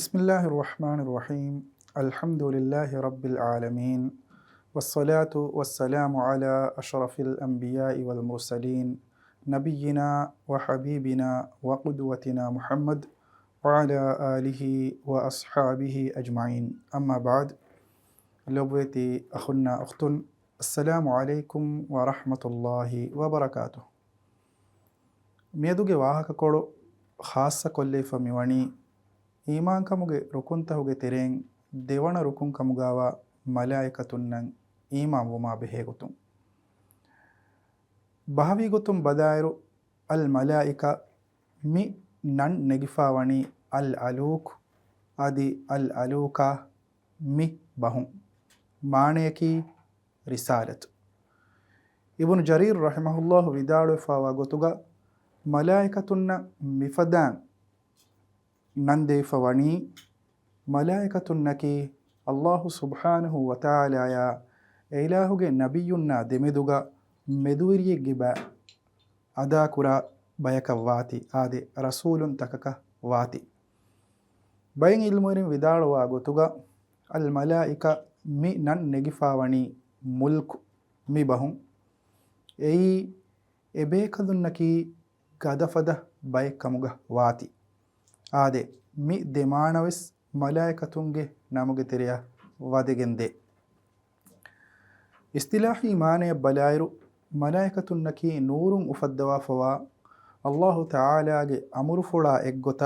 بسم الله الرحمن الرحيم. الحمد لله رب العالمين، والصلاة والسلام على أشرف الأنبياء والمرسلين، نبينا وحبيبنا وقدوتنا محمد وعلى آله وأصحابه أجمعين. أما بعد، لبيتي أخنا أختن، السلام عليكم ورحمة الله وبركاته. ميدوغي واهك كورو خاصة كل فميواني ಈಮಾನ್ ಕಮುಗೆ ರುಕುಂತಹುಗೆ ತೆರೆಂ ದೇವಣ ರುಕುಂ ಕಮುಗಾವ ಮಲಾಯಿಕತುನ್ನಂ ಈಮಾನ್ ವುಮಾ ಬೆಹೆಗುತುಂ ಬಹವಿ ಗುತುಂ ಬದಾಯರು ಅಲ್ ಮಲಾಯಿಕ ಮಿ ನನ್ ನೆಗಿಫಾವಣಿ ಅಲ್ ಅಲೂಕ್ ಅದಿ ಅಲ್ ಅಲೂಕ ಮಿ ಬಹುಂ ಮಾಣೆಯಕಿ ರಿಸಾಲತ್. ಇಬ್ನು ಜರೀರ್ ರಹಿಮಹುಲ್ಲಾಹು ವಿದಾಳು ಫಾವ ಗೊತುಗ ಮಲಾಯಿಕತುನ್ನ ಮಿಫದಾನ್ ನಂದೇಫವಣಿ ಮಲಾಯಿಕತುನ್ನಕಿ ಅಲ್ಲಾಹು ಸುಬ್ಹಾನಹು ವತಾಲಾಯ ಇಲಾಹುಗೆ ನಬಿಯುನ್ನ ದೆಮೆದುಗ ಮೆದುವಿರಿಯೆಗ್ಗೆ ಬ ಅದಾಕುರ ಬಯಕ ವಾತಿ ಆದೆ ರಸೂಲುನ್ ತಕಕ ವಾತಿ ಬಯಂ ಇಲ್ಮುರಿಂ ವಿದಾಳುವ ಗೊತುಗ ಅಲ್ ಮಲಾಯಿಕ ಮಿ ನನ್ ನೆಗಿಫಾವಣಿ ಮುಲ್ಕು ಮಿ ಬಹುಂ ಎಯಿ ಎಬೇಕದುನ್ನಕಿ ಗದಫದ ಬಯಕಮುಗ ವಾತಿ ಆದೆ ಮಿ ದೆಮಾಣವೆಸ್ ಮಲಾಯಿಕತುಂಗೆ ನಮಗೆ ತೆರೆಯ ವದೆಗೆಂದೆ. ಇಸ್ತಿಲಾಹಿ ಮಾನೆಯ ಬಲಾಯರು ಮಲಾಯಿಕತುನ್ನಕಿ ನೂರುಂ ಉಫದ್ದವಾಫವಾ ಅಲ್ಲಾಹು ತಆಲಾಗೆ ಅಮುರುಫುಳ ಎಗ್ಗೊತ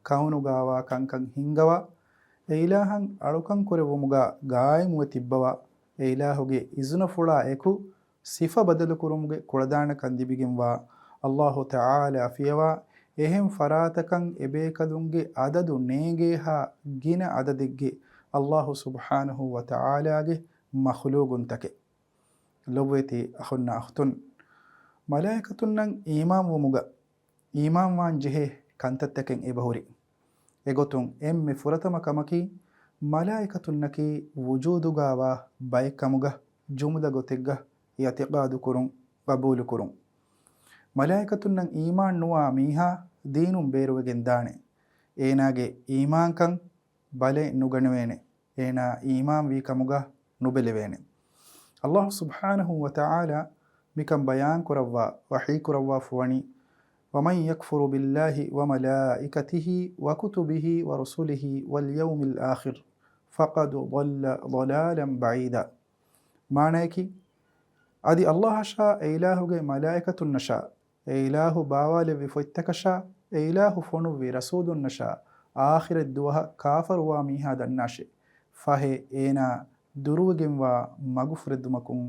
ಕೌನುಗಾವ ಕಂಕಂ ಹಿಂಗವ ಇಲಾಹಂ ಅಳುಕಂ ಕೊರೆವುಮುಗ ಗಾಯಮುವೆ ತಿಬ್ಬವ ಇಲಾಹುಗೆ ಇಜುನಫುಳ ಎಕು ಸಿಫ ಬದಲು ಕುರುಮುಗೆ ಕೊಳದಾಣ ಕಂದಿಬಿಗೆಂವಾ ಅಲ್ಲಾಹು ತಆಲಾ ಫಿಯವಾ ಎಹೆಂ ಫರಾತಕಂ ಎಬೇಕದುಂಗೆ ಅದದು ನೇಗೇಹ ಗಿನ ಅದದಿಗ್ಗೆ ಅಲ್ಲಾಹು ಸುಬ್ಹಾನಹು ವತಆಲಾಗೆ ಮಖ್ಲೂಗುಂತಕೆ. ಲೊವ್ವೆತಿ ಅಹುನ್ನ ಅಖ್ತುನ್ ಮಲಾಯಿಕತುನ್ನಂ ಈಮಾನ್ ವುಮುಗ ಈಮಾನ್ ವಾನ್ ಜೆಹೆ ಕಂತತ್ತಕೆಂ ಎಬಹುರಿ ಎಗೊತುಂ ಎಮ್ಮೆ ಫುರತಮ ಕಮಕಿ ಮಲಾಯಿಕತುನ್ನಕಿ ವುಜೂದುಗಾವ ಬೈಕಮುಗ ಜುಮುದ ಗೊತೆಗ್ಗ ಯತಿಗಾದು ಕುರುಂ ಕಬೂಲು ಕುರುಂ. ಮಲಾಯಿಕತುನ್ನಂ ಈಮಾನ್ ನುವಾ ಮೀಹಾ ದೀನುಂ ಬೇರುವೆಗೆಂದಾಣೆ ಏನಾಗೆ ಈಮಾನ್ಕಂ ಬಲೆ ನುಗಣುವೇನೆ ಏನಾ ಈಮಾನ್ ವಿ ಕಮುಗ ನುಬೆಲೆವೇನೆ. ಅಲ್ಲಾಹು ಸುಬ್ಹಾನಹು ವತಆಲಾ ಮಿಕಂ ಬಯಾನ್ ಕುರವ್ವ ವಹೀ ಕುರವ್ವ ಫುವಣಿ ವಮನ್ ಯಕ್ಫುರು ಬಿಲ್ಲಾಹಿ ವಮಲಾಯಿಕತಿಹಿ ವಕುತುಬಿಹಿ ವರುಸುಲಿಹಿ ವಲ್ಯೌಮಿಲ್ ಆಖಿರ್ ಫಕದ್ ضل ضلالا بعيدا. ಮಾಣೇಕಿ ಅದಿ ಅಲ್ಲಾಹ ಶಾ ಇಲಾಹುಗೆ ಮಲಾಯಿಕತುನ್ನ ಶಾ ಇಲಾಹು ಬಾವಾಲೆವಿ ಫೊಯ್ತಕಶಾ ಇಲಾಹು ಫೊಣುವಿ ರಸೂದುನ್ನ ಶಾ ಆಖಿರ ದುವಹ ಕಾಫರುವಾ ಮೀಹಾ ದನ್ನಾಶೆ ಫಹೆ ಏನಾ ದುರುವಗೆಂವಾ ಮಗುಫ್ರೆದುಮಕುಂ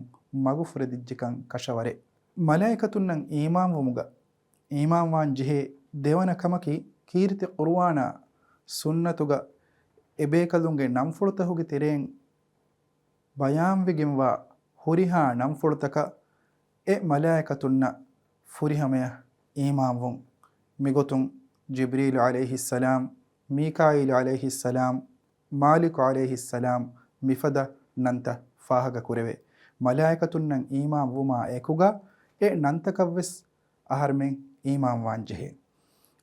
ಮಗುಫ್ರೆದಿಜ್ಜಿಕಂ ಕಶವರೆ. ಮಲಾಯಿಕತುನ್ನಂ ಈಮಾನ್ ವುಮುಗ ಈಮಾನ್ ವಾನ್ ಜಿಹೆ ದೇವನ ಕಮಕಿ ಕೀರ್ತಿ ಕುರ್ವಾನ ಸುನ್ನತುಗ ಎಬೇಕದುಂಗೆ ನಂಫುಳುತಹುಗೆ ತೆರೆಂ ಬಯಾಂವಿಗೆಂವಾ ಹುರಿಹಾ ನಂಫುಳುತಕ ಎ ಮಲಾಯಿಕತುನ್ನ ಫುರಿಹಮೆಯ ಈಮಾನ್ ವುಂ ಮಿಗೊತುಂ ಜಿಬ್ರೀಲ್ ಅಲೈಹಿಸ್ಸಲಾಂ, ಮೀಕಾಯಿಲ್ ಅಲೈಹಿಸ್ಸಲಾಂ, ಮಾಲಿಕ್ ಅಲೈಹಿಸ್ಸಲಾಂ ಮಿಫದ ನಂತ ಫಾಹಗ ಕುರೆವೆ. ಮಲಾಯಿಕತುನ್ನಂ ಈಮಾನ್ ವುಮಾ ಎಕುಗ ಎ ನಂತಕವ್ವೆಸ್ ಅಹರ್ಮೆಂ ಈಮಾನ್ ವಾನ್ ಜೆಹೆ.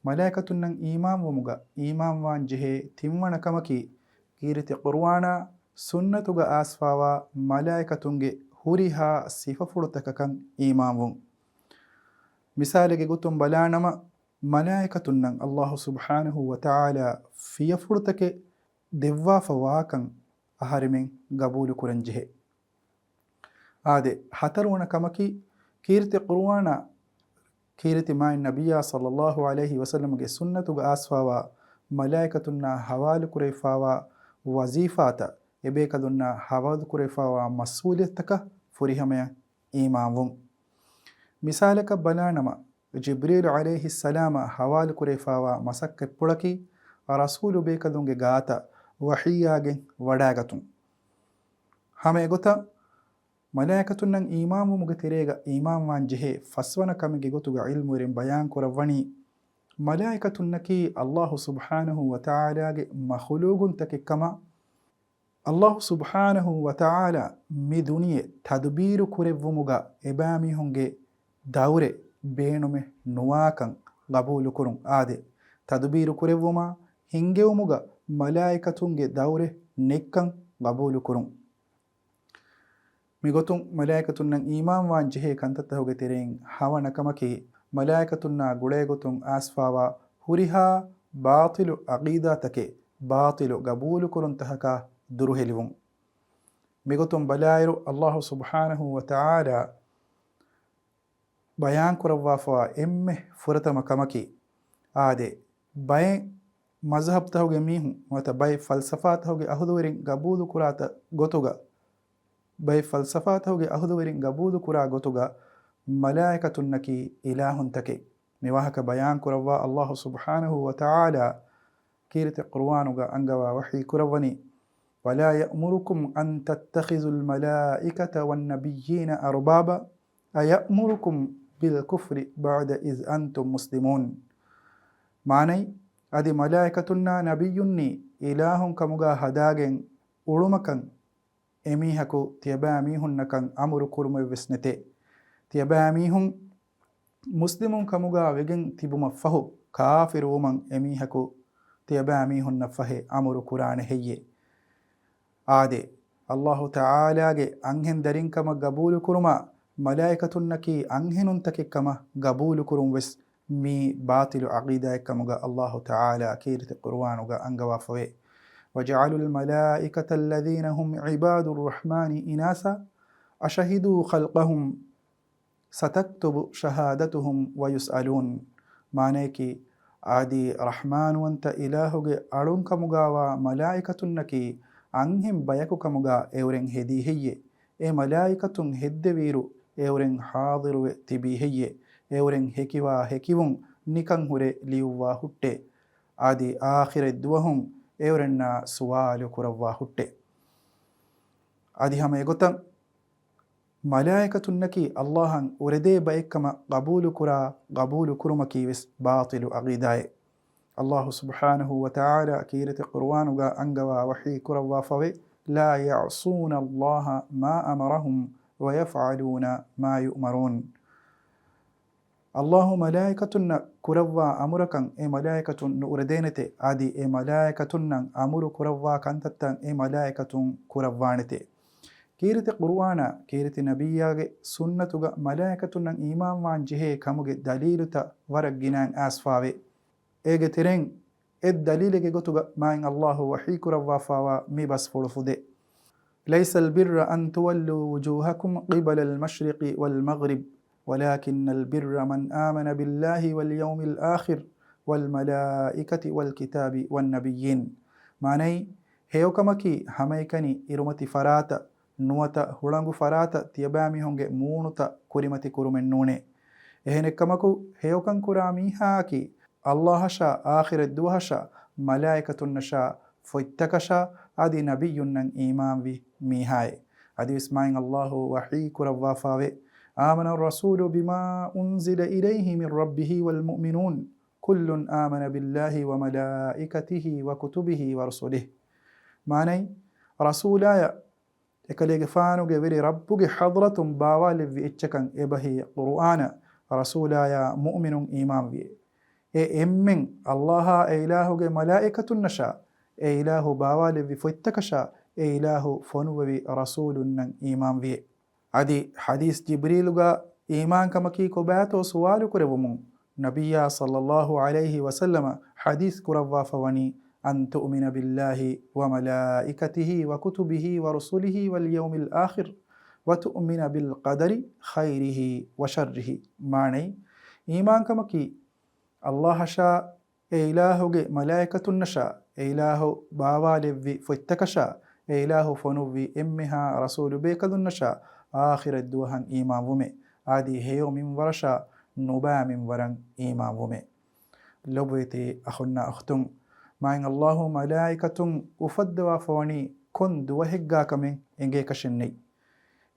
ಮಲಾಯಿಕತುನ್ನಂ ಈಮಾನ್ ವುಮುಗ ಈಮಾನ್ ವಾನ್ ಜೆಹೆ ತಿಮ್ಮಣ ಕಮಕಿ ಕೀರಿತಿ ಕುರ್ವಾನ ಸುನ್ನತುಗ ಆಸ್ಫಾವ ಮಲಾಯಿಕತುಂಗೆ ಹುರಿಹಾ ಸಿಫಫುಳುತಕಕಂ ಈಮಾನ್ ವುಂ. ಮಿಸಾಲಿಗೆ ಗುತುಂ ಬಲಾನಮ ಮಲಾಯಿಕತುನ್ನಂ ಅಲ್ಲಾಹು ಸುಬ್ಹಾನಹು ವತಆಲಾ ಫಿಯಫುಳುತಕೆ ದೆವ್ವಾಫ ವಾಕಂ ಅಹರಿಮೆಂ ಗಬೂಲು ಕುರಂಜೆಹೆ. ಆದೆ ಹತರುವಣ ಕಮಕಿ ಕೀರ್ತಿ ಕುರ್ವಾನ ಕೀರ್ತಿ ಮಾಯಿನ್ ನಬಿಯ ಸಲ್ಲಲ್ಲಾಹು ಅಲೈಹಿ ವಸಲ್ಲಂಗೆ ಸುನ್ನತುಗ ಆಸ್ಫಾವ ಮಲಾಯಿಕತುನ್ನ ಹವಾಲು ಕುರೈಫಾವ ವಜೀಫಾತ ಎಬೇಕದುನ್ನ ಹವಾಲು ಕುರೈಫಾವ ಮಸೂಲಿಯತಕ ಫುರಿಹಮೆಯ ಈಮಾನ್ ವುಂ. ಮಿಸಾಲಕ ಬಲಾನಮ ಜಿಬ್ರೀಲ್ ಅಲೈಹಿಸ್ಸಲಾಮ ಹವಾಲು ಕುರೈಫಾವ ಮಸಕ್ಕೆ ಪುಳಕಿ ರಸೂಲು ಬೇಕದುಂಗೆ ಗಾತ ವಹಿಯಾಗೆ ವಡಾಗತುಂ. ಹಮೆ ಗೊತ್ತ ಮಲಾಯಿಕತುನ್ನಂ ಈಮಾನ್ ವುಮುಗ ತೆರೆಗ ಈಮಾನ್ ವಾನ್ ಜೆಹೆ ಫಸ್ವನ ಕಮಿಗೆ ಗೊತ್ತುಗ ಇಲ್ಮುರೆಂ ಬಯಾನ್ ಕುರವ್ವಣಿ ಮಲಾಯಿಕತುನ್ನಕಿ ಅಲ್ಲಾಹು ಸುಬ್ಹಾನಹು ವತಆಲಾಗೆ ಮಖ್ಲೂಗುಂತಕೆ ಕಮ ಅಲ್ಲಾಹು ಸುಬ್ಹಾನಹು ವತಆಲಾ ಮಿ ದುನಿಯೆ ತದ್ಬೀರು ಕುರೆವ್ವುಮುಗ ಎಬಾಮಿಹುಂಗೆ ದೌರೆ ಬೇಣುಮೆ ನುವಾಕಂ ಗಬೂಲು ಕುರುಂ. ಆದೆ ತದ್ಬೀರು ಕುರೆವ್ವುಮ ಹಿಂಗೆವುಮುಗ malaikatunge dawre nekkan qabulu kurun migotun malaikatunnan iman wan jehe kantatta hoge tereng hawa nakamaki malaikatunna gule gotun asfawa huriha batilu aqida take batilu qabulu kurun tahaka duru helivun migotun balairu Allah subhanahu wa ta'ala bayan kurawwa fa emme furata makamaki ade bay mazhab tahuge mihun wata bay falsafa tahuge ahuduwerin qabulu kurata gotuga bay falsafa tahuge ahuduwerin qabulu kura gotuga malaikatunnaki ilahun take miwahaka bayan kurawwa Allah subhanahu wa ta'ala kirte qur'anuga angawa wahi kurawani ولا يأمركم أن تتخذوا الملائكة والنبيين أربابا أيأمركم بالكفر بعد إذ أنتم مسلمون معني أدي ملائكتنا نبيني إله كمغا هداغن أولمكن إميهكو تيباميهن نكن أمر كرم وسنتي تيباميهن مسلم كمغا وغن تبما فهو كافر ومن إميهكو تيباميهن نفه أمر كران هي آدي الله تعالى أنهن درين كما قبول كرما malaikatunnaki anhenun take kama qabulu kurum wes mi batilu aqida kama Allah ta'ala kirte qur'anuga angawa fawe waja'alu almalaikata alladhina hum ibadur rahmani inasa ashhadu khalqahum sataktubu shahadatuhum wa yus'alun maneki adi rahman wanta ilahuge alun kamugawa malaikatunnaki anhem bayaku kamuga euren hedi heye e malaikatun heddeviru euren hadiru tibihiye euren hekiwa hekivun nikan hure liuwa hutte adi akhire duwahum eurenna suwalu kurawwa hutte adi hama egotan malaikatunnaki allahan urede baikama qabulu kurumaki vis batilu aqidaye Allah subhanahu wa ta'ala kirete qur'anuga angawa wahi kurawwa fawe لا يعصون الله ما أمرهم ويفعلون ما يؤمرون الله ملائكتنا كروا أمركن إي ملائكة نوردينتي عادي إي ملائكتنا أمر كروا كنتتن إي ملائكة كروانتي كيرت قرآن كيرت نبياغ سنة ملائكتنا إيمان وان جهي كموغ دليل تا ورق جنان آسفاوي إيغ ترين الدليل جوتو ما إن الله وحيك روا فوا مي بس فلفدي ليس البر أن تولوا وجوهكم قبل المشرق والمغرب ولكن البر من آمن بالله واليوم الآخر والملائكة والكتاب والنبيين معني هيو كمكي هميكني إرمتي فراتا نوتا هلانغو فراتا تيبامي هونغي مونتا كريمتي كرمن نوني إهنك كمكو هيو كان كرامي هاكي الله شا آخر الدوها شا ملائكة النشا فويتكشا أدي نبي نن إيمان في ميهاي أدي اسمعين الله وحي كروا فاوي آمن الرسول بما أنزل إليه من ربه والمؤمنون كل آمن بالله وملائكته وكتبه ورسله معني رسولايا إكاليغ فانو غيري ربك حضرة باوال في إتشكن إبهي قرآن رسولايا مؤمن إيمان في emmen allaha e ilahuge malaikatun nasha e ilahu bawale vi foittakasha e ilahu fonuwe rasulun nan iman vi adi hadis jibriluga iman kamaki ko bato suwalu kurevumun nabiyya sallallahu alayhi wa sallama hadis kurawwa fawani an tu'mina billahi wa malaikatihi wa kutubihi wa rusulihi wal yawmil akhir wa tu'mina bil qadari khairihi wa sharrihi mani iman kamaki الله شاء إله ملائكة النشاء إله باوالي فتكشا إله فنوي إمها رسول بيكذ النشاء آخر الدوهن إيمان ومي عادي هيو من ورشا نبا من ورن إيمان ومي لبويتي أخنا أختم ما إن الله ملائكة أفدوا فواني كن دوهجا كمين إنجي كشني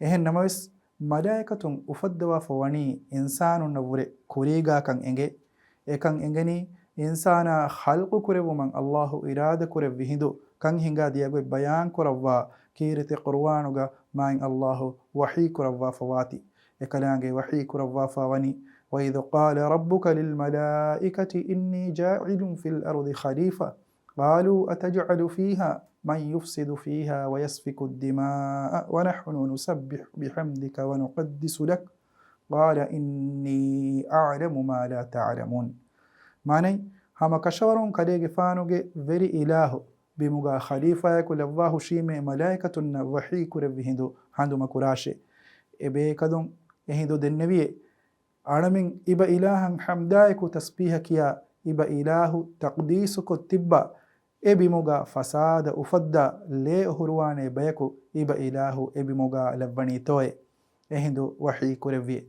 إهن نموس ملائكة أفدوا فواني إنسان نور كوريغا كان إنجي ekan engeni insana khalqu kurevu man Allahu irada kurev hindu kan hinga diago bayan kurawwa kirete qur'anuga man Allahu wahi kurawwa fawati ekalange wahi kurawwa fawani wa idh qala rabbuka lil malaikati inni ja'ilun fil ardi khalifa قالوا أتجعل فيها من يفسد فيها ويسفك الدماء ونحن نسبح بحمدك ونقدس لك قال إني أعلم ما لا تعلمون. معني هما كشورون كديك فانوغي وري إله بمغا خليفة يكو لواه شيمي ملائكة وحي كربي هندو مكراشي إبه كدون يهندو دنبيه أرمين إبا إلها حمدائكو تسبيح كيا إبا إله تقديسكو تبا إبي مغا فساد أفدا لي أهرواني بيكو إبا إله إبي مغا لبني توي يهندو وحي كربي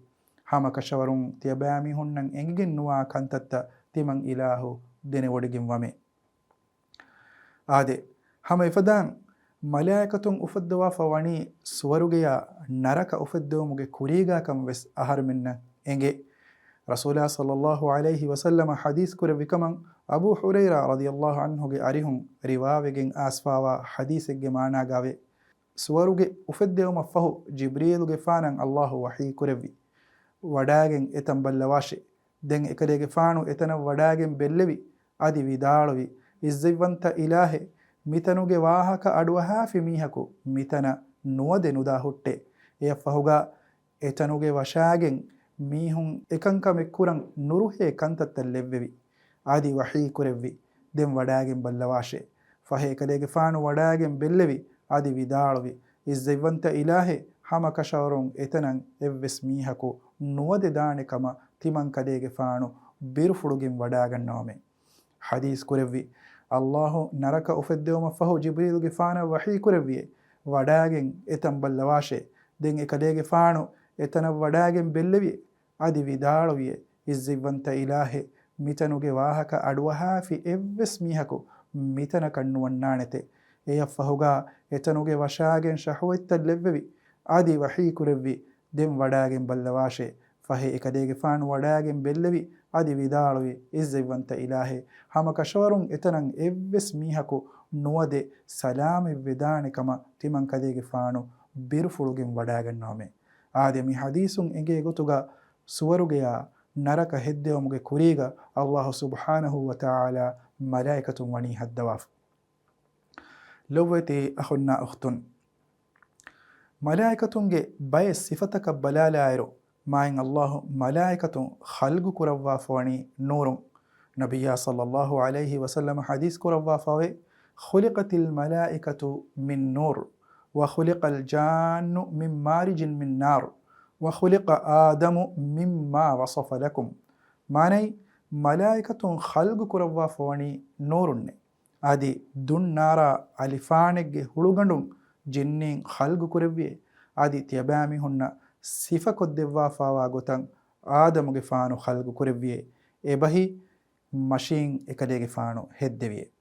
هما كشورون تيبامي هنن إنجن نوا كانتتا تيمن إله ديني ودقين ومي آده هما إفدان ملائكة أفدوا فواني سورغيا نرك أفدوا مغي كوريغا كم بس أهر منا إنجي رسول الله صلى الله عليه وسلم حديث كربي كمان أبو حريرة رضي الله عنه جي أريهم رواوغين آسفاوا حديث جي معنا غاوي سورغي أفدوا مفهو جبريل جي فانن الله وحي كربي وداغين إتن بلواشي دين إكدي فانو إتن وداغين بلبي أدي ودالوي إزيوانت إلهي ميتنوغي واهك أدوها في ميهكو ميتنا نود ندا هُट्टे يفهوغا إتنوغي وشاغين ميهم إكنك مكورن نروحي كانت اللبوي آدي وحي كربي دين وداغين بلواشي فهي كدي فانو وداغين بلبي آدي ودالوي إزيوانت إلهي هما كشورون إتنن إبس ميهكو نود دانكما تيمن كدي فانو بيرفلوغين وداغن نومي حديث كربي الله نرك أفدهم فهو جبريل جفانا وحي كربي وداغن إتن بلواشي دين إكدي فانو إتن وداغن بلبي أدي ودالوي إزيوانت إلهي ميتنوغي واهك أدوها في إبس ميهكو ميتن كنوانانته يفهوغا إتنوغي وشاغن شحوة اللبوي أدي وحي كربي دين وداغن بلواشي فهي إكدي فانو وداغن بلبي أدي ودالوي إزيوانت إلهي هما كشورون إتنن إبس ميهكو نود سلام وداني كما تمن كديك فانو بيرفلوغين وداغن نومي آدي مي حديثون إنجي غتوغا سوروغيا نرك هديومغي كوريغا الله سبحانه وتعالى ملائكة ونيها الدواف لوتي أخنا أختن ملائكة باي صفتك بلالايرو ما إن الله ملائكة خلق كروا فواني نور نبي صلى الله عليه وسلم حديث كروا فوي خلقت الملائكة من نور وخلق الجان من مارج من نار وخلق آدم مما وصف لكم ماني ملائكة خلق كروا فواني نور آدي دون نارا ألفانك هلوغندون جنين خلق كربي آدي تيبامي هن صفة كدوا فاوا غتن آدم غفانو خلق كربي إبهي مشين إكدي غفانو هدوي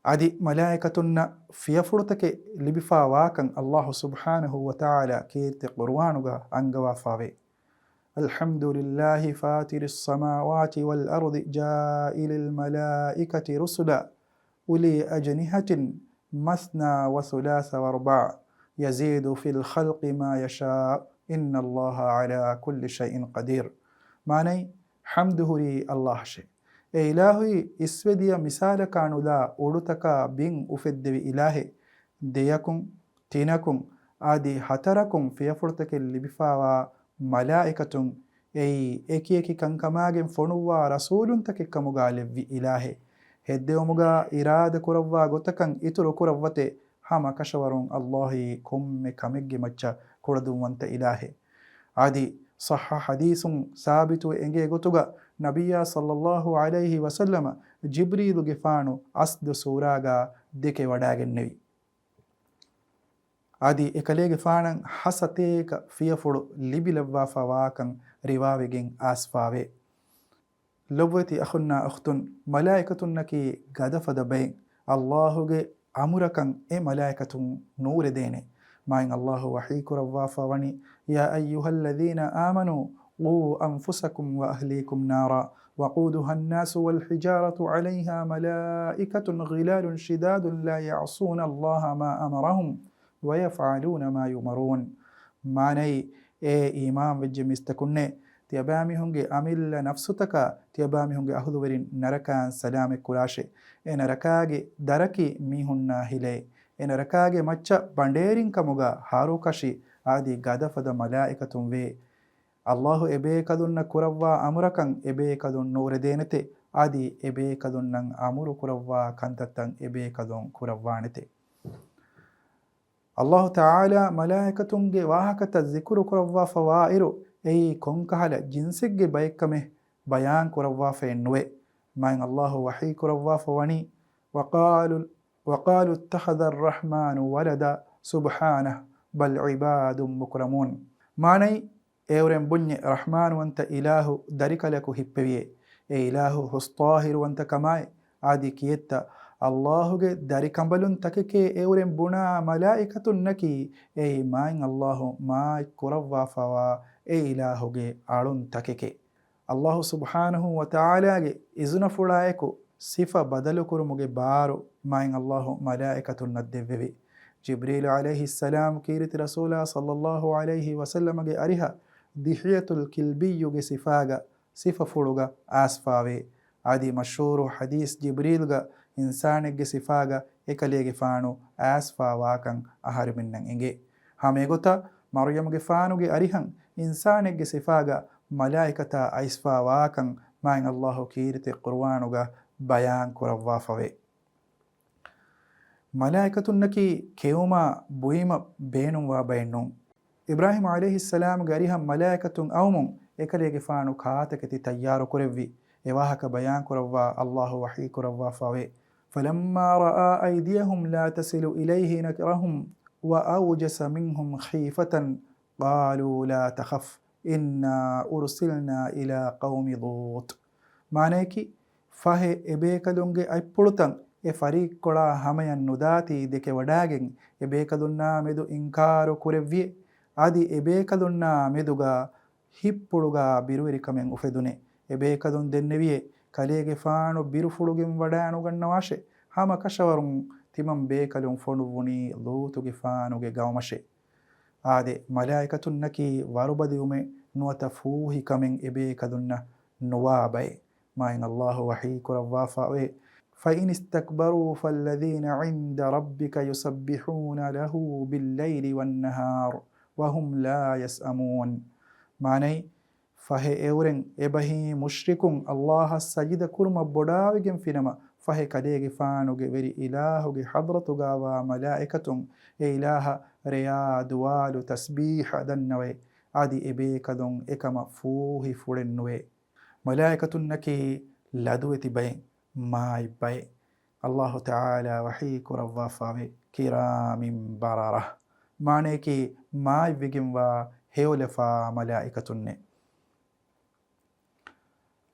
آدي ملائكة في فرتك لبفاوا كان الله سبحانه وتعالى كيرت قروانوغا أنغوا فاوي الحمد لله فاتر السماوات والأرض جائل الملائكة رسلا أولي أجنحة مثنى وثلاث ورباع يزيد في الخلق ما يشاء إن الله على كل شيء قدير معني حمده لي الله شيء إلهي إسوديا مثال كانوا لا أولتك بين أفدوي إلهي ديكم تينكم آدي حتركم في فرتك اللي بفاوا ملائكة أي إكي كان كماجم فنوا رسول تك كمغالب إلهي هديومغا إرادة كروا غتكن إترو كروته هما كشورون الله كم كمج مچا كردو وانت إلهي عادي صح حديث ثابت إنجي غتوغا نبي صلى الله عليه وسلم جبريل غفانو أسد سوراغا ديكي وداغن نبي عادي إكالي غفانن حستيك فيفر لبي لبا فواكن رواوغين آسفاوي لوتي أخنا أختن ملائكة نكي غدفد بين الله جي أمركن إيه ملائكة نور ديني ما إن الله وحيك رواف وني يا أيها الذين آمنوا قوا أنفسكم وأهليكم نارا وقودها الناس والحجارة عليها ملائكة غلال شداد لا يعصون الله ما أمرهم ويفعلون ما يمرون معني إيه إمام وجمستكني තියබෑමිහුන්ගේ අමිල්ල නෆ්සුතක තියබෑමිහුන්ගේ අහුදුවරින් නරකාන් සලාමෙක් කුරාෂේ ඒ නරකාගේ දරකි මීහුන්නා හිලේ ඒ නරකාගේ මච්ච බණ්ඩේරින් කමුගා හාරූකෂි ආදී ගදෆද මලායිකතුන් වේ අල්ලාහු එබේකදුන්න කුරව්වා අමුරකන් එබේකදුන් නූරදේනතේ ආදී එබේකදුන්නන් අමුරු කුරව්වා කන්තත්තන් එබේකදුන් කුරව්වානතේ අල්ලාහ් තාලා මලායිකතුන්ගේ වාහකත zikrу කුරව්වා ෆවායිරු එයි කොන්කහල ජින්සික්ගේ බයික්කමේ බයාන් කුරව්වා ෆෙන්නුවේ මයින් අල්ලාහ් වහී කුරව්වා ෆවනි وقالوا اتخذ الرحمن ولدا سبحانه بل عباد مكرمون ماني ايورن بني رحمن وانت اله دريكلك هبويه اي اله هستاهر وانت كما عادي كيتا الله ಗೆ ದರಿಕಂಬಲುನ್ ತಕಕೆ ಎವರೆಂ ಬುಣಾ ಮಲಾಯಿಕತುನ್ ನಕಿ ಎ ಮಾಯಿನ್ ಅಲ್ಲಾಹು ಮಾಯ್ ಕುರವ್ವಾಫವಾ ಎ ಇಲಾಹುಗೆ ಆಳುನ್ ತಕಕೆ ಅಲ್ಲಾಹು ಸುಬ್ಹಾನಹು ವ ತಆಲಾಗೆ ಇಜ್ನ ಫುಳಾಯಕು ಸಿಫಾ ಬದಲು ಕುರುಮುಗೆ ಬಾರು ಮಾಯಿನ್ ಅಲ್ಲಾಹು ಮಲಾಯಿಕತುನ್ ನದ್ದೆವೆವಿ ಜಿಬ್ರೀಲ್ ಅಲೈಹಿ ಸಲಾಮ್ ಕೀರಿತಿ ರಸೂಲ ಸಲ್ಲಲ್ಲಾಹು ಅಲೈಹಿ ವಸಲ್ಲಮಗೆ ಅರಿಹ ದಿಹಿಯತುಲ್ ಕಿಲ್ಬಿಯುಗೆ ಸಿಫಾಗ ಸಿಫಾ ಫುಳುಗ ಆಸ್ಫಾವೆ ಆದಿ ಮಶೂರು ಹದೀಸ್ ಜಿಬ್ರೀಲ್ಗ ಇನ್ಸಾನಿಗೆ ಸಿಫಾಗ ಏಕಲಿಗೆ ಫಾಣು ಆಸ್ಫಾ ವಾಕಂ ಅಹರಿ ಮಿನ್ನಂ ಇಂಗೆ ಹಮೇಗೊತ ಮರಿಯಮ್ಗೆ ಫಾನುಗೆ ಅರಿಹಂ ಇನ್ಸಾನಿಗೆ ಸಿಫಾಗ ಮಲಾಯಿಕತ ಐಸ್ಫಾ ವಾಕಂ ಮಾಯಿನ್ ಅಲ್ಲಾಹು ಕೀರಿತಿ ಕುರ್ಆನುಗ ಬಯಾನ್ ಕುರವ್ವಾಫವೆ ಮಲಾಯಿಕತುನ್ನಕಿ ಕೆಯುಮ ಬುಯಿಮ ಬೇನುಂ ವಾ ಬೈನುಂ ಇಬ್ರಾಹಿಂ ಅಲೈಹಿಸ್ಸಲಾಂ ಗರಿಹಂ ಮಲಾಯಿಕತುನ್ ಅವಮುಂ ಏಕಲಿಗೆ ಫಾಣು ಖಾತಕತಿ ತಯ್ಯಾರು ಕುರೆವ್ವಿ ಎವಾಹಕ ಬಯಾನ್ ಕುರವ್ವಾ ಅಲ್ಲಾಹು ವಹೀ ಕುರವ್ವಾಫವೆ فلما رأى أيديهم لا تصل إليه نكرهم وأوجس منهم خيفة قالوا لا تخف إنا أرسلنا إلى قوم لوط معناكي فهي إبيكدونغي أي پلتن فريق كلا هميان نداتي ديك وداغن إبيكدونا مدو إنكارو كوريوي آدي إبيكدونا مدوغا ಹಿಪ್ಪುಳುಗಾ ಬಿರುವಿರಿಕಮೆಂ ಉಫೆದುನೆ ಎಬೇಕದೊಂದು ದೆನ್ನೆವಿಯೆ ಕಲೆಗೆ ಫಾಣು ಬಿರುಫುಳುಗೆಂ ವಡಾನುಗಣ್ಣವಾಶೆ ಹಮ ಕಶವರುಂ ತಿಮಂ ಬೇಕಲುಂ ಫೊಣುವುನಿ ಲೂತುಗೆ ಫಾನುಗೆ ಗವಮಶೆ ಆದೆ ಮಲಾಯಿಕತುನ್ನಕಿ ವರುಬದಿಯುಮೆ ನುವತ ಫೂಹಿ ಕಮೆಂ ಎಬೇಕದುನ್ನ ನುವಾಬೈ ಮಾಯಿನ್ ಅಲ್ಲಾಹು ವಹೀ ಕುರವ್ವಾಫಾವೆ فإن استكبروا فالذين عند ربك يسبحون له بالليل والنهار وهم لا يسأمون معنی فه اورن ابهی مشرکون الله سجد کرم بڑاوگن فینما فه کدیگی فانوگی وری الہوگی حضرتوگا و ملائکتون الہ ریاد والو تسبیح دنوے آدی ابی کدون اکم فوہی فورنوے ملائکتون نکی لدوتی بین مائی بین اللہ تعالی وحی کروافاوے کرام برارہ معنی کی مائی وگن و هيولفا ملائكة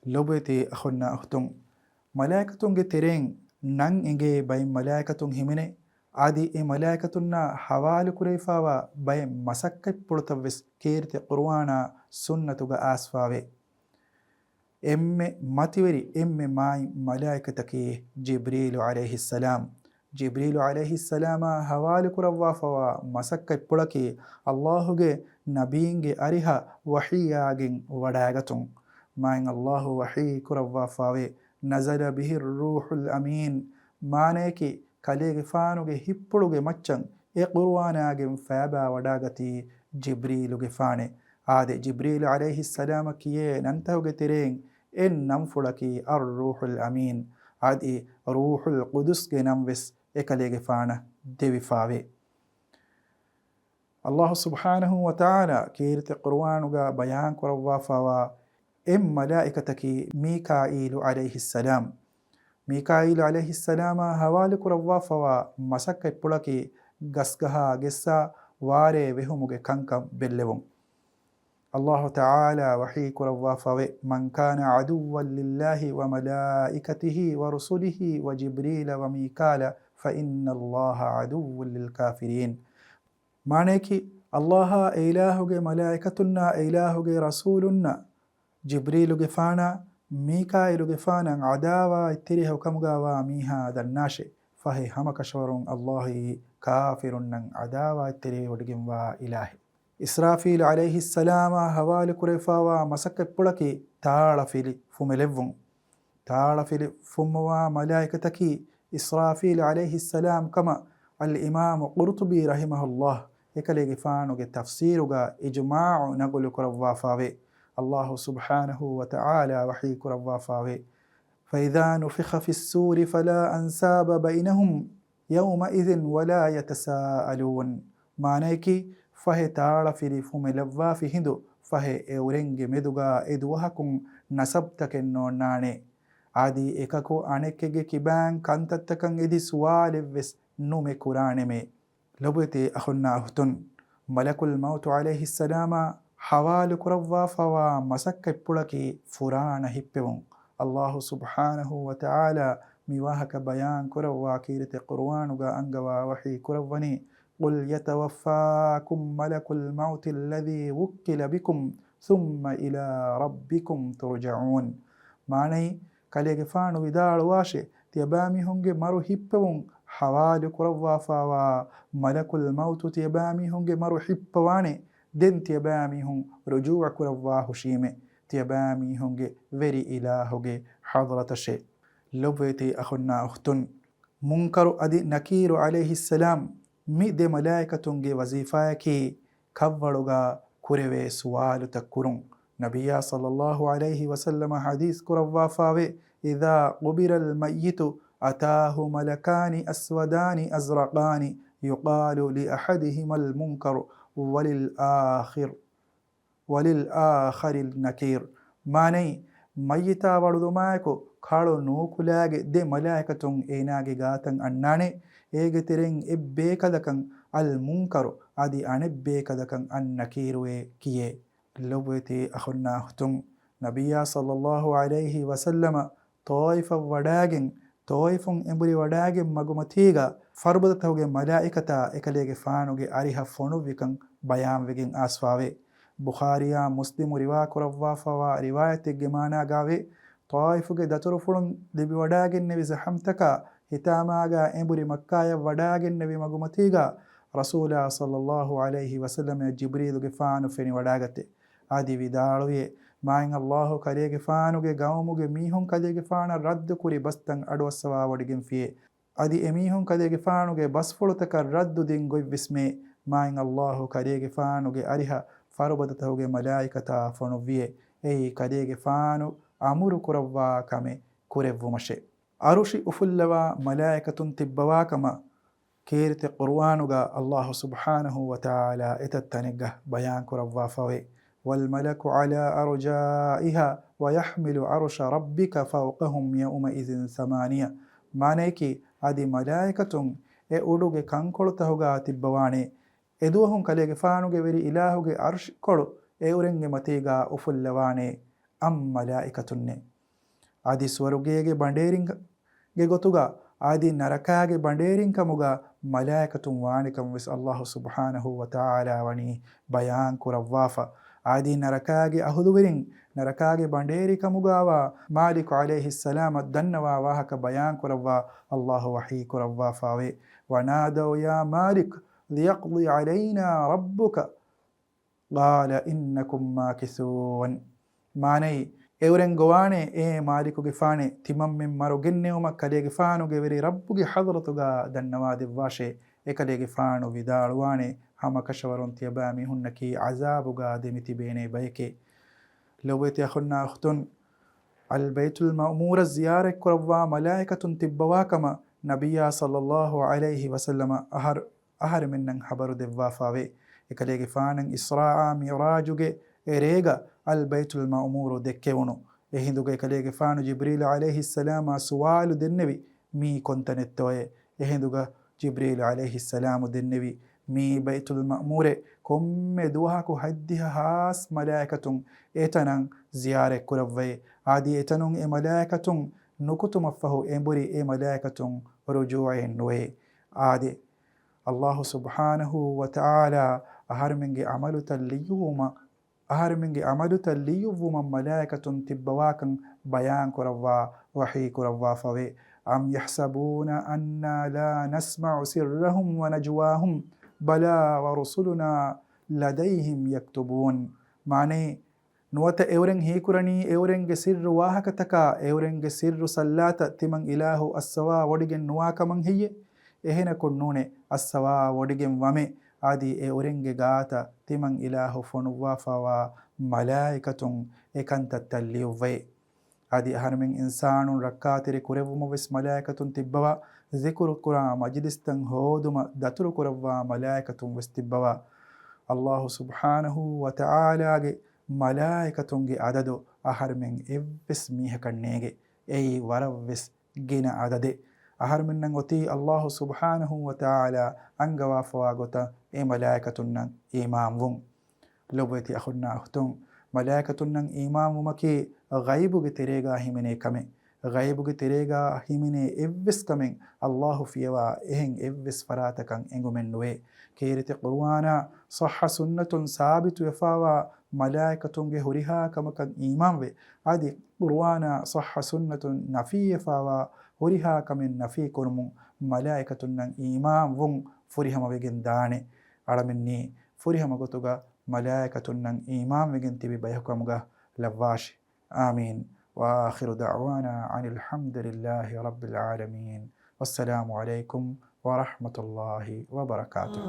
لبتي أخونا أختم ملائكة ترين نن إنجي بين ملائكة همني عادي إيه ملائكة حوالي كريفا و بين مسكة بلتوس كيرت قروانا سنة آسفاوي إم ماتيوري إم ماي ملائكة جبريل عليه السلام ಜಿಬ್ರೀಲು ಅಲೈಹಿಸ್ಸಲಾಮ ಹವಾಲಿ ಕುರವ್ವಾಫವ ಮಸಕ್ಕ ಪುಳಕಿ ಅಲ್ಲಾಹುಗೆ ನಬೀಂಗೆ ಅರಿಹ ವಹಿಯಾಗಿನ್ ವಡಾಗತುಂ ಮಾಯಿನ್ ಅಲ್ಲಾಹು ವಹೀ ಕುರವ್ವಾಫಾವೆ ನಜಲ ಬಿಹಿರ್ ರೂಹುಲ್ ಅಮೀನ್ ಮಾನೇಕಿ ಕಲೆಗೆ ಫಾನುಗೆ ಹಿಪ್ಪುಳುಗೆ ಮಚ್ಚಂ ಎ ಕುರ್ವಾನಾಗಿನ್ ಫ್ಯಾಬಾ ವಡಾಗತಿ ಜಿಬ್ರೀಲುಗೆ ಫಾಣೆ ಆದೆ ಜಿಬ್ರೀಲು ಅಲೈಹಿಸ್ಸಲಾಮ ಕಿಯೇ ನಂತಹುಗೆ ತಿರೇನ್ ಎನ್ ನಂಫುಳಕಿ ಅರ್ ರೂಹುಲ್ ಅಮೀನ್ ಆದಿ ರೂಹುಲ್ ಕುದುಸ್ಗೆ ನಂವೆಸ್ එකලේගේ ෆාන දෙවිෆාවේ අල්ලාහ් සුබ්හානහු වතාලා කීර්ති කුර්ආනුගා බයාන් කරවවාෆාවා එම් මලායිකතකි මීකාඊලු අලයිහිස්සලාම් මීකාඊලු අලයිහිස්සලාම හවාලි කරවවාෆාවා මසක්ක පුලකි ගස්ගහා ගෙස්සා වාරේ වෙහුමුගේ කංකම් බෙල්ලෙවුම් الله تعالى وحي كروافاوي من كان عدوا لله وملائكته ورسله وجبريل وميكال فإن الله عدو للكافرين معنيكي الله إلهه ملائكتنا إلهه رسولنا جبريل فانا ميكائيل فانا عداوة اتريه وكمغاوا ميها دناشي فهي همك شورون الله كافر عداوة اتريه ودقم إلهي ಇಸ್ರಾಫೀಲ್ ಅಲೈಹಿ ಸಲಾಮ ಹವಾಲು ಕುರೆಫಾವ ಮಸಕ್ಕ ಪುಳಕಿ ತಾಳಫಿಲಿ ಫುಮೆಲೆವ್ವಂ ತಾಳಫಿಲಿ ಫುಮ್ಮವ ಮಲಾಯಿಕತಕಿ ಇಸ್ರಾಫೀಲ್ ಅಲೈಹಿ ಸಲಾಂ ಕಮ ಅಲ್ ಇಮಾಮ್ ಕುರ್ತುಬಿ ರಹಿಮಹುಲ್ಲಾಹ್ ekaleege faanuge tafsiruga ijma'u nagulu kurawwa fawe Allahu subhanahu wa ta'ala wahi kurawwa fawe فإذا نفخ في السور فلا أنساب بينهم يومئذ ولا يتساءلون معنيكي فهي تعالى في رفهم لوا في هندو فهي اورنج مدوغا ادوهكم نسبتك النوناني عادي إكاكو أنكيجي كيبان كانتتكن إدي سوال بس نومي كورانمي لبتي أخنا أهتن ملك الموت عليه السلام حوال كروا فوا مسك بلكي فران هبون الله سبحانه وتعالى ميواهك بيان كروا كيرت قروانغا أنغوا وحي كرواني قل يتوفاكم ملك الموت الذي وكل بكم ثم إلى ربكم ترجعون معني كاليغ فانو بدال واشي تيبامي هنگي مرو هبون حوالي كروا فوا ملك الموت تيبامي هنگي مرو هبواني دين تيبامي هن رجوع كروا هشيمي تيبامي هنگي وري إلهوغي حضرة الشيء لبويتي أخنا أختن منكر أدي نكير عليه السلام مي دي ملائكتونگي وظيفاكي كبروغا كوريوي سوال تكورون نبي صلى الله عليه وسلم حديث كروا فاوي إذا قبر الميت أتاه ملكان أسودان أزرقان يقال لأحدهما المنكر وللآخر النكير ماني ميتا وردمايكو كارو نوكولاغي دي ملائكتون ايناغي غاتن أناني ايغي ترين إببيكدكن المنكر أدي أنبيكدكن النكيروي كيه لوبتي أخنا أختم نبي صلى الله عليه وسلم طائف وداغن طائفون امبري وداغن مغمتيغا فربدتوغي ملائكتا اكليغي فانوغي أريها فونوبيكن بيان ويگن آسفاوي بخاريا مسلم روا كروا فوا رواية جمانا غاوي طائفوغي دتر فلون دبي وداغن نبي زحمتكا هتاماغا امبري مكايا وداغن نبي مغمتيغا رسول صلى الله عليه وسلم جبريل فانو فيني وداغتي آدي وداروي ماين الله كليغي فانوغي غاوموغي ميهون كليغي فانا رد كوري بستن أدوسوا ودگن فيه آدي اميهون كليغي فانوغي بس فلوتك رد دين غوي بسمي ماين الله كليغي فانوغي أريها فربدتهوغي ملائكة فنوفيه اي كليغي فانو أمور كروا كامي كوريفو مشي أروشي أفلوا ملائكة تبوا كما كيرت قروانوغا الله سبحانه وتعالى اتتنقه بيان كروا فوي والملك على أرجائها ويحمل عرش ربك فوقهم يومئذ ثمانية معنيكي هذه ملائكة أدوغي كنكولتهوغا تبواني ಎದುವಹುಂ ಕಲೆಗೆ ಫಾನುಗೆ ವೆರಿ ಇಲಾಹುಗೆ ಅರ್ಶ್ ಕೊಳು ಎವರೆಂಗೆ ಮತೀಗ ಉಫುಲ್ಲವಾನೆ ಅಂ ಮಲಾಯಿಕತುನ್ನೆ ಆದಿ ಸ್ವರುಗೆಗೆ ಬಂಡೇರಿಂಗೆ ಗೊತ್ತುಗ ಆದಿ ನರಕಾಗೆ ಬಂಡೇರಿಂಕಮುಗ ಮಲಾಯಿಕತುಂ ವಾಣಿಕಂ ವಿಸ್ ಅಲ್ಲಾಹು ಸುಬ್ಹಾನಹು ವ ತಆಲಾ ವನಿ ಬಯಾನ್ ಕುರವಾಫ ಆದಿ ನರಕಾಗೆ ಅಹುದುವೆರಿಂ ನರಕಾಗೆ ಬಂಡೇರಿಕಮುಗಾವ ಮಾಲಿಕ್ ಅಲೈಹಿ ಸಲಾಮ ದನ್ನವಾ ವಾಹಕ ಬಯಾನ್ ಕುರವಾ ಅಲ್ಲಾಹು ವಹಿ ಕುರವಾಫಾವೆ ವನಾದೌ ಯಾ ಮಾಲಿಕ್ ليقضي علينا ربك قال إنكم ماكثون معني اورن غواني اي مالكو غفاني تمم من مرو گنيوما كلي غفانو غوري ربغي حضرتغا دنواد واشي اكلي غفانو ودالواني هم كشورون تيبامي هنكي عذابغا دمتي بيني بيكي لوبيت اخنا اختن البيت المأمور الزيارة كروا ملائكة تبواكما نبي صلى الله عليه وسلم أهر منن خبر دفافاوي إكليغي فانن إسراء ميراجوغي إريغا البيت المأمور دكيونو إهندوغي إكليغي فانو جبريل عليه السلام سوال دنبي مي كنتنتوي إهندوغا جبريل عليه السلام دنبي مي بيت المأمور كم دوهاكو هدها هاس ملائكة إتنن زيارة كروي عادي إتنن ملائكة نكتو مفهو إمبري ملائكة رجوع نوي عادي الله سبحانه وتعالى أهرمنجي عملو تليوما ملائكة تبواكن بيان كروا وحي كروا فوي أم يحسبون أننا لا نسمع سرهم ونجواهم بلى ورسلنا لديهم يكتبون. معنى نوات اورن هيكرني اورن سر واهكتكا اورن سر سلات تمن إله السوا وديجن نواك من هي ehena konnune assawa wodigen wame adi e orenge gata timan ilahu fonuwa fawa malaikatun ekanta talliuve adi harmin insanun rakkatiri kurevuma ves malaikatun tibbawa zikru qura majlistan hoduma daturu kuravwa malaikatun ves tibbawa Allah subhanahu wa ta'ala ge malaikatun ge adadu aharmin evves miha kannege ei waravves gina adade aharminnan oti Allah subhanahu wa ta'ala angawa fawagota e malaikatunnan imamvun lobeti akhunna ahtun malaikatunnan imamumaki ghaibuge terega himene kame ghaibuge terega himene evves kamen Allah fiyawa ehen evves faratakan engumennuwe kirite qur'ana sahha sunnatun sabitu yafawa malaikatunge huriha kamakan imamve adi qur'ana sahha sunnatun nafiya fawa huriha kamen nafi kurmu malaikatun imam vung furihama wegen dane alaminni furihama gotuga malaikatun imam wegen tibi bayhukamuga lavashi amin wa akhiru da'wana anil hamdulillahi rabbil alamin wassalamu alaikum wa rahmatullahi wa barakatuh.